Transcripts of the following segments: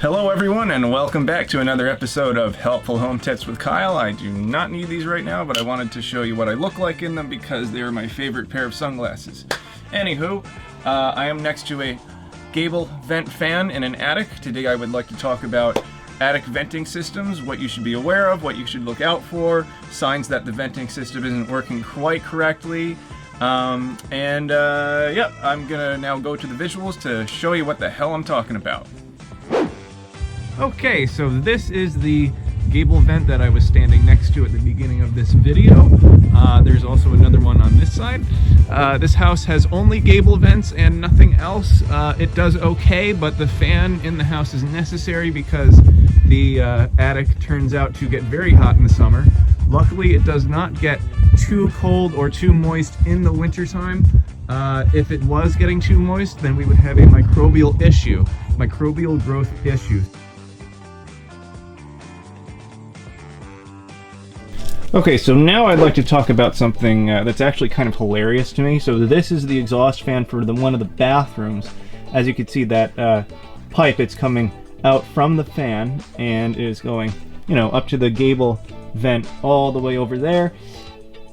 Hello everyone and welcome back to another episode of Helpful Home Tips with Kyle. I do not need these right now, but I wanted to show you what I look like in them because they are my favorite pair of sunglasses. Anywho, I am next to a gable vent fan in an attic. Today I would like to talk about attic venting systems, what you should be aware of, what you should look out for, signs that the venting system isn't working quite correctly. I'm gonna now go to the visuals to show you what the hell I'm talking about. Okay, so this is the gable vent that I was standing next to at the beginning of this video. There's also another one on this side. This house has only gable vents and nothing else. It does okay, but the fan in the house is necessary because the attic turns out to get very hot in the summer. Luckily, it does not get too cold or too moist in the wintertime. If it was getting too moist, then we would have a microbial growth issue. Okay, so now I'd like to talk about something that's actually kind of hilarious to me. So this is the exhaust fan for one of the bathrooms. As you can see, that pipe, it's coming out from the fan and is going, up to the gable vent all the way over there.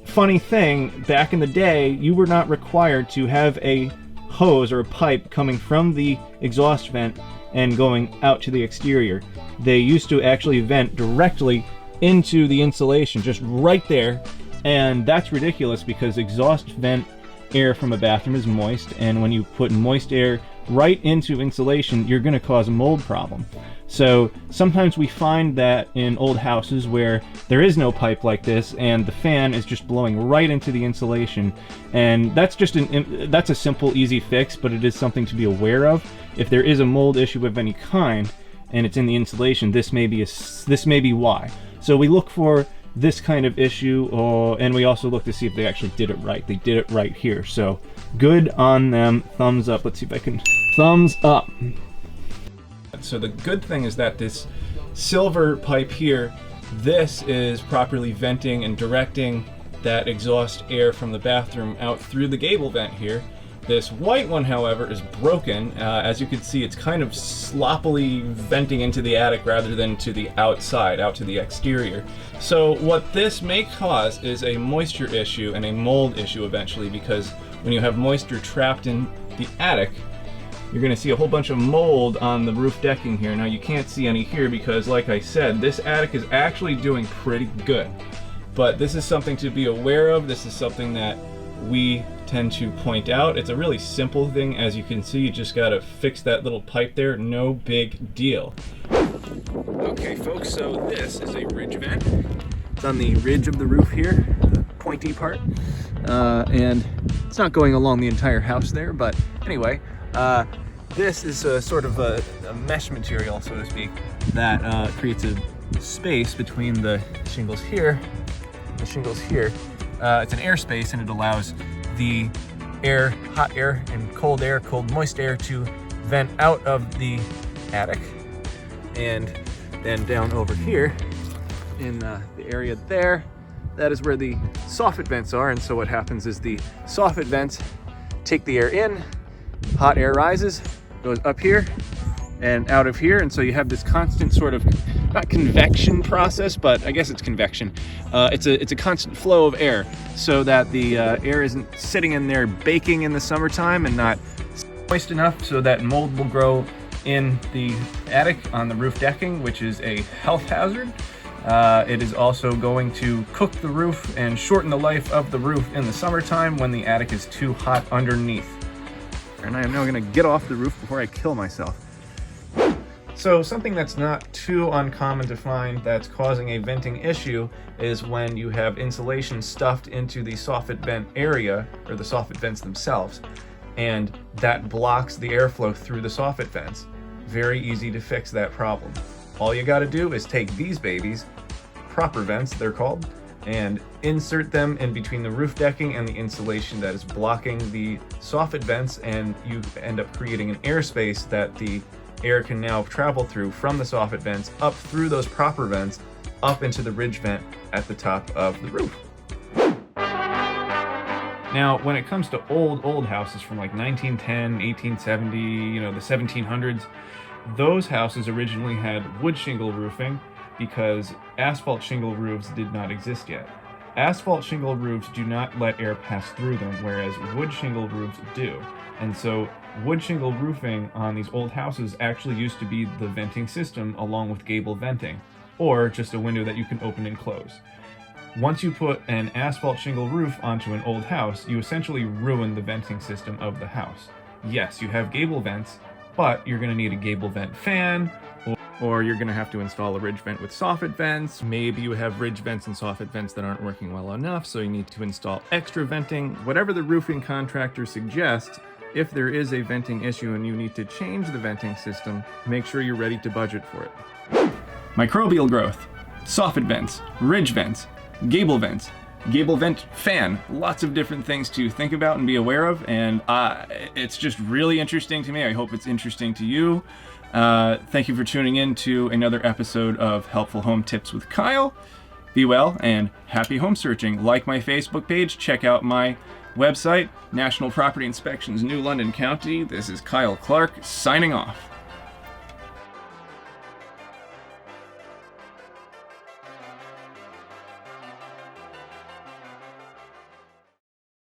Funny thing, back in the day, you were not required to have a hose or a pipe coming from the exhaust vent and going out to the exterior. They used to actually vent directly into the insulation, just right there, and that's ridiculous because exhaust vent air from a bathroom is moist, and when you put moist air right into insulation, you're going to cause a mold problem. So sometimes we find that in old houses where there is no pipe like this and the fan is just blowing right into the insulation, and that's a simple, easy fix, but it is something to be aware of. If there is a mold issue of any kind and it's in the insulation, this may be why. So we look for this kind of issue, and we also look to see if they actually did it right. They did it right here, so good on them. Thumbs up. Let's see if I can thumbs up. So the good thing is that this silver pipe here, this is properly venting and directing that exhaust air from the bathroom out through the gable vent here. This white one, however, is broken. As you can see, it's kind of sloppily venting into the attic rather than to the outside, out to the exterior. So what this may cause is a moisture issue and a mold issue eventually, because when you have moisture trapped in the attic, you're going to see a whole bunch of mold on the roof decking here. Now you can't see any here because, like I said, this attic is actually doing pretty good. But this is something to be aware of. This is something that we tend to point out. It's a really simple thing. As you can see, you just got to fix that little pipe there. No big deal. Okay, folks, so this is a ridge vent. It's on the ridge of the roof here, the pointy part. And it's not going along the entire house there, but anyway, this is a sort of a mesh material, so to speak, that creates a space between the shingles here and the shingles here. It's an air space, and it allows the air, hot air and cold moist air to vent out of the attic. And then down over here in the area there, that is where the soffit vents are. And so what happens is the soffit vents take the air in, hot air rises, goes up here and out of here, and so you have this constant sort of, not convection process, but I guess it's convection. It's a constant flow of air, so that the air isn't sitting in there baking in the summertime and not moist enough so that mold will grow in the attic on the roof decking, which is a health hazard. It is also going to cook the roof and shorten the life of the roof in the summertime when the attic is too hot underneath. And I am now going to get off the roof before I kill myself. So something that's not too uncommon to find that's causing a venting issue is when you have insulation stuffed into the soffit vent area, or the soffit vents themselves, and that blocks the airflow through the soffit vents. Very easy to fix that problem. All you got to do is take these babies, proper vents they're called, and insert them in between the roof decking and the insulation that is blocking the soffit vents, and you end up creating an airspace that the air can now travel through from the soffit vents up through those proper vents up into the ridge vent at the top of the roof. Now, when it comes to old houses from like 1910, 1870, the 1700s, Those houses originally had wood shingle roofing because asphalt shingle roofs did not exist yet. Asphalt shingle roofs do not let air pass through them, whereas wood shingle roofs do. And so wood shingle roofing on these old houses actually used to be the venting system along with gable venting, or just a window that you can open and close. Once you put an asphalt shingle roof onto an old house, you essentially ruin the venting system of the house. Yes, you have gable vents, but you're going to need a gable vent fan, or you're going to have to install a ridge vent with soffit vents. Maybe you have ridge vents and soffit vents that aren't working well enough, so you need to install extra venting. Whatever the roofing contractor suggests, if there is a venting issue and you need to change the venting system, make sure you're ready to budget for it. Microbial growth, soffit vents, ridge vents, gable vents, gable vent fan, lots of different things to think about and be aware of, and it's just really interesting to me. I hope it's interesting to you. Thank you for tuning in to another episode of Helpful Home Tips with Kyle. Be well and happy home searching. Like my Facebook page, check out my website, National Property Inspections, New London County. This is Kyle Clark signing off.